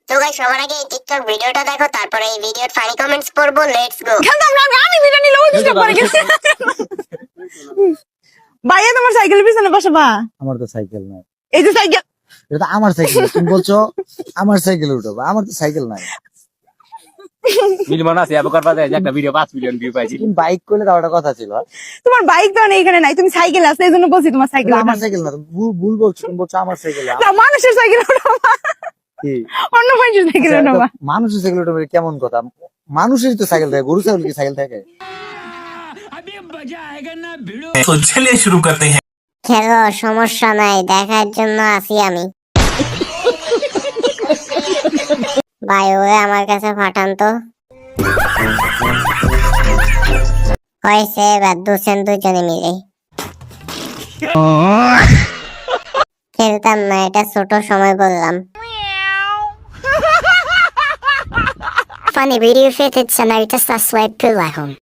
তো গাইস সবার আগে এই টিকটক ভিডিওটা দেখো, তারপরে এই ভিডিওর ফানি কমেন্টস পড়বো। Let's go. আমি বিরিয়ানি লোক ডিস্টার্ব করে গেছি। ভাইয়া তোমার সাইকেলের পিছনে বসে বা। আমার তো সাইকেল নাই। এই যে সাইকেল, এটা তো আমার সাইকেল। তুমি বলছো আমার সাইকেলে উঠবো, আমার তো সাইকেল নাই। মিলমন আছে আবার করবা যায় যে একটা ভিডিও 5 মিলিয়ন ভিউ পাইছি। তুমি বাইক করলে তাও একটা কথা ছিল। তোমার বাইক তো নেই এখানে নাই, তুমি সাইকেল আছে এই জন্য বলছি তোমার সাইকেল। এটা আমার সাইকেল না, তুমি ভুল বলছো। তুমি বলছো আমার সাইকেল। মানুষের সাইকেল কি অন্য মানুষের সাইকেল আচ্ছা, ওঠা। এটা মানুষের সাইকেল উঠবে কেমন কথা? মানুষেরই তো সাইকেল থাকে, গরু ছাগল কি সাইকেল থাকে? तो चलिए शुरू करते हैं। খেলো, সমস্যা নাই, দেখার জন্য আছি আমি। ভাই ওরে আমার কাছে পাঠান তো। হয়েছে, এবার দুজনে মিলে খেলতাম না, এটা ছোট সময় বললাম। Funny video, if it's a notice, that's why pull at home.